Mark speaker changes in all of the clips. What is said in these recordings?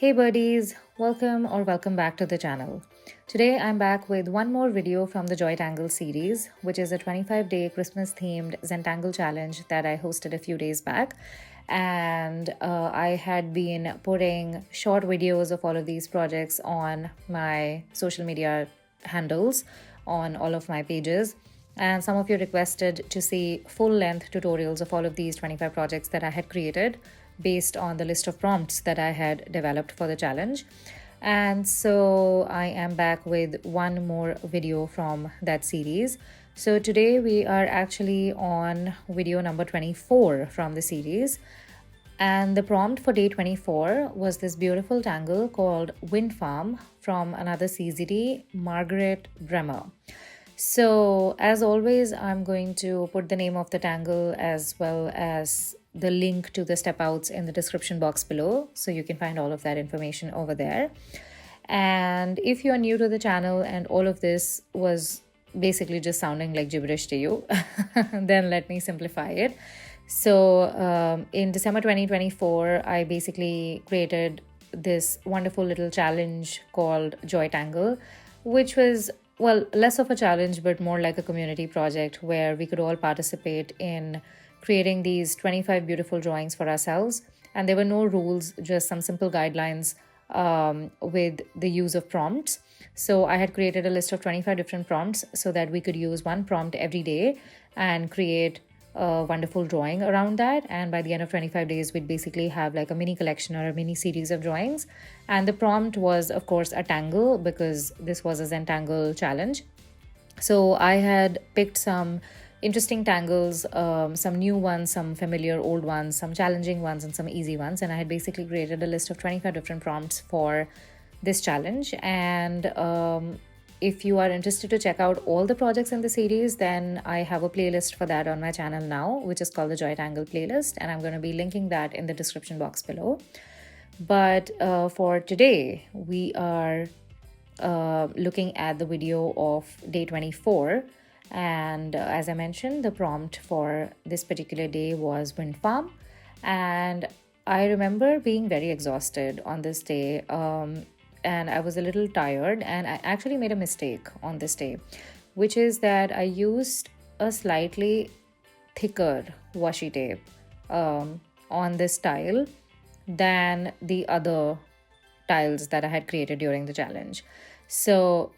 Speaker 1: Hey birdies, welcome back to the channel. Today I'm back with one more video from the JoyTangle series, which is a 25-day Christmas themed Zentangle challenge that I hosted a few days back. And I had been putting short videos of all of these projects on my social media handles on all of my pages. And some of you requested to see full-length tutorials of all of these 25 projects that I had created based on the list of prompts that I had developed for the challenge. And so I am back with one more video from that series. So today we are actually on video number 24 from the series. And the prompt for day 24 was this beautiful tangle called Windfarm from another CZT, Margaret Bremner. So as always, I'm going to put the name of the tangle as well as the link to the step outs in the description box below, so you can find all of that information over there. And if you're new to the channel and all of this was basically just sounding like gibberish to you, then let me simplify it. So in December 2024, I basically created this wonderful little challenge called JoyTangle, which was, well, less of a challenge, but more like a community project where we could all participate in creating these 25 beautiful drawings for ourselves. And there were no rules, just some simple guidelines with the use of prompts. So I had created a list of 25 different prompts so that we could use one prompt every day and create a wonderful drawing around that. And by the end of 25 days, we'd basically have like a mini collection or a mini series of drawings. And the prompt was, of course, a tangle, because this was a Zentangle challenge. So I had picked some interesting tangles, some new ones, some familiar old ones, some challenging ones, and some easy ones. And I had basically created a list of 25 different prompts for this challenge. And if you are interested to check out all the projects in the series, then I have a playlist for that on my channel now, which is called the JoyTangle playlist. And I'm going to be linking that in the description box below. But for today, we are looking at the video of day 24. And as I mentioned, the prompt for this particular day was Windfarm. And I remember being very exhausted on this day. And I was a little tired, and I actually made a mistake on this day, which is that I used a slightly thicker washi tape on this tile than the other tiles that I had created during the challenge. So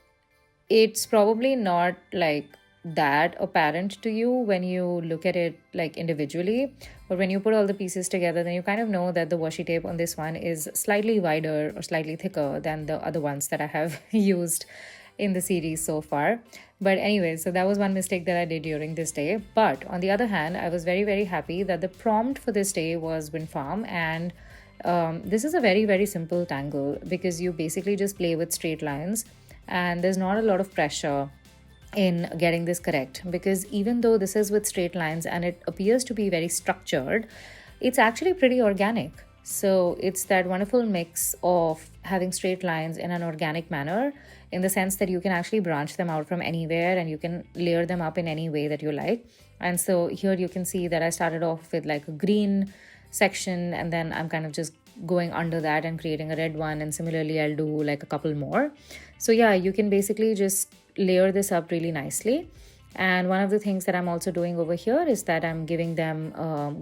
Speaker 1: it's probably not like that apparent to you when you look at it like individually, but when you put all the pieces together, then you kind of know that the washi tape on this one is slightly wider or slightly thicker than the other ones that I have used in the series so far. But anyway, so that was one mistake that I did during this day. But on the other hand, I was very, very happy that the prompt for this day was Windfarm. And this is a very, very simple tangle, because you basically just play with straight lines and there's not a lot of pressure in getting this correct, because even though this is with straight lines and it appears to be very structured, it's actually pretty organic. So it's that wonderful mix of having straight lines in an organic manner, in the sense that you can actually branch them out from anywhere and you can layer them up in any way that you like. And so here you can see that I started off with like a green section, and then I'm kind of just going under that and creating a red one, and similarly I'll do like a couple more. So yeah, you can basically just layer this up really nicely. And one of the things that I'm also doing over here is that I'm giving them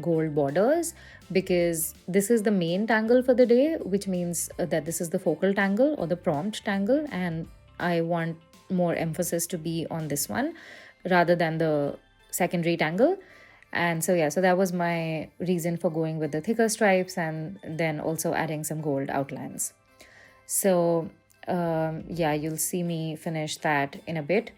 Speaker 1: gold borders, because this is the main tangle for the day, which means that this is the focal tangle or the prompt tangle, and I want more emphasis to be on this one rather than the secondary tangle. And so yeah, so that was my reason for going with the thicker stripes and then also adding some gold outlines. So yeah, you'll see me finish that in a bit.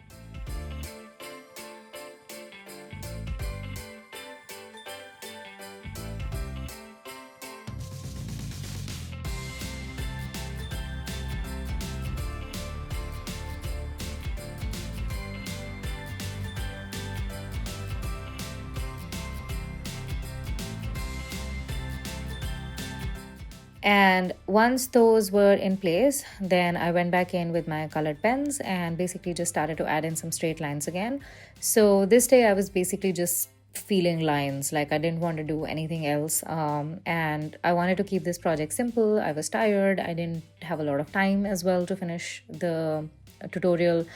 Speaker 1: And once those were in place, then I went back in with my colored pens and basically just started to add in some straight lines again. So this day I was basically just feeling lines. Like I didn't want to do anything else. And I wanted to keep this project simple. I was tired. I didn't have a lot of time as well to finish the tutorial.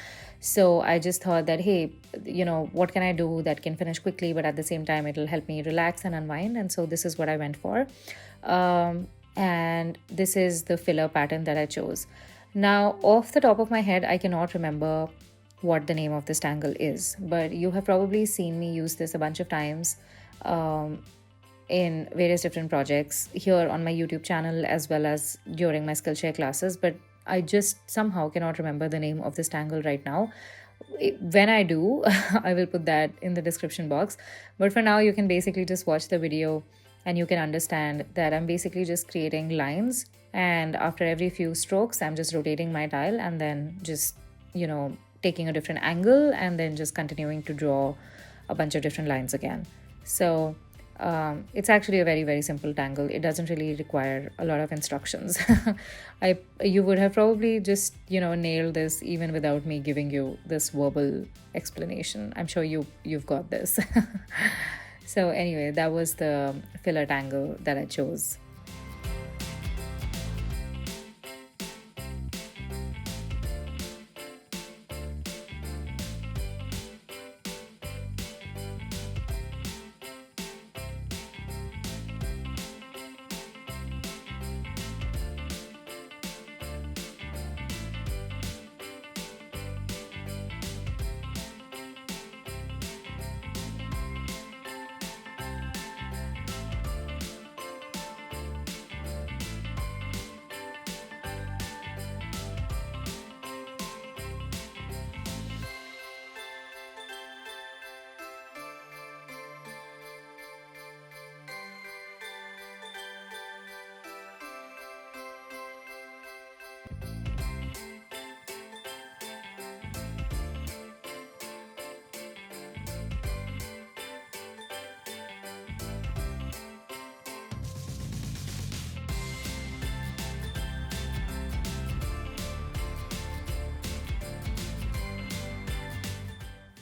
Speaker 1: So I just thought that, hey, what can I do that can finish quickly, but at the same time, it'll help me relax and unwind. And so this is what I went for. And this is the filler pattern that I chose. Now, off the top of my head, I cannot remember what the name of this tangle is, but you have probably seen me use this a bunch of times in various different projects here on my YouTube channel as well as during my Skillshare classes, but I just somehow cannot remember the name of this tangle right now. When I do, I will put that in the description box. But for now, you can basically just watch the video and you can understand that I'm basically just creating lines. And after every few strokes, I'm just rotating my tile and then just, taking a different angle and then just continuing to draw a bunch of different lines again. So it's actually a very, very simple tangle. It doesn't really require a lot of instructions. You would have probably just, nailed this even without me giving you this verbal explanation. I'm sure you've got this. So anyway, that was the filler tangle that I chose.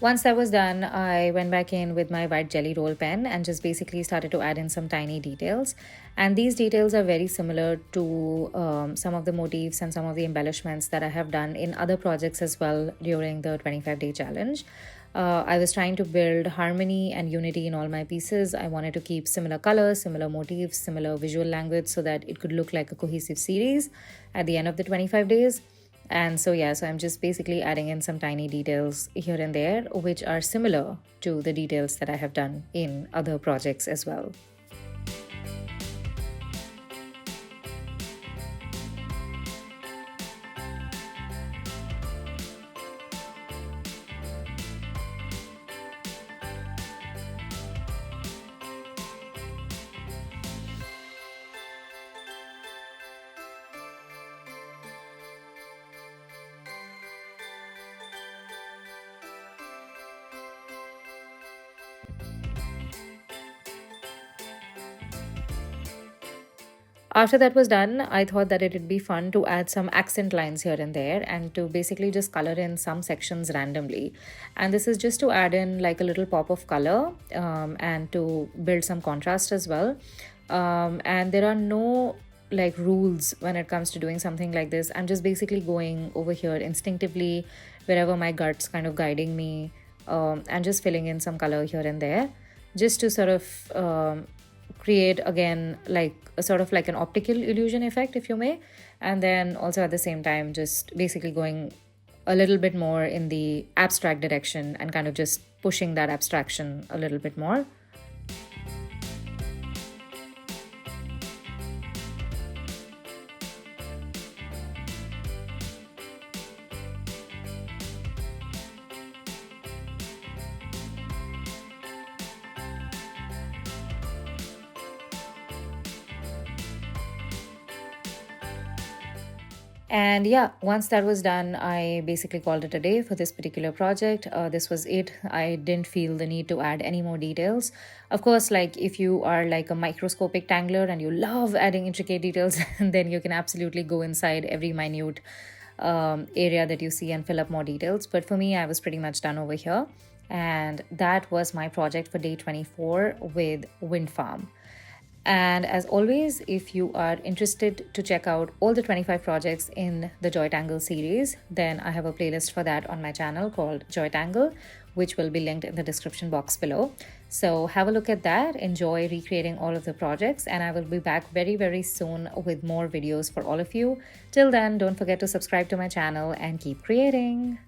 Speaker 1: Once that was done, I went back in with my white jelly roll pen and just basically started to add in some tiny details. And these details are very similar to some of the motifs and some of the embellishments that I have done in other projects as well during the 25-day challenge. I was trying to build harmony and unity in all my pieces. I wanted to keep similar colors, similar motifs, similar visual language so that it could look like a cohesive series at the end of the 25 days. And so I'm just basically adding in some tiny details here and there, which are similar to the details that I have done in other projects as well. After that was done, I thought that it would be fun to add some accent lines here and there and to basically just color in some sections randomly. And this is just to add in like a little pop of color and to build some contrast as well. And there are no like rules when it comes to doing something like this. I'm just basically going over here instinctively wherever my gut's kind of guiding me and just filling in some color here and there just to sort of create again like a sort of like an optical illusion effect, if you may, and then also at the same time just basically going a little bit more in the abstract direction and kind of just pushing that abstraction a little bit more. And once that was done, I basically called it a day for this particular project. This was it. I didn't feel the need to add any more details. Of course, like if you are like a microscopic tangler and you love adding intricate details, then you can absolutely go inside every minute area that you see and fill up more details. But for me, I was pretty much done over here. And that was my project for day 24 with Windfarm. And as always, if you are interested to check out all the 25 projects in the JoyTangle series, then I have a playlist for that on my channel called JoyTangle, which will be linked in the description box below. So have a look at that, enjoy recreating all of the projects, and I will be back very, very soon with more videos for all of you. Till then, don't forget to subscribe to my channel and keep creating.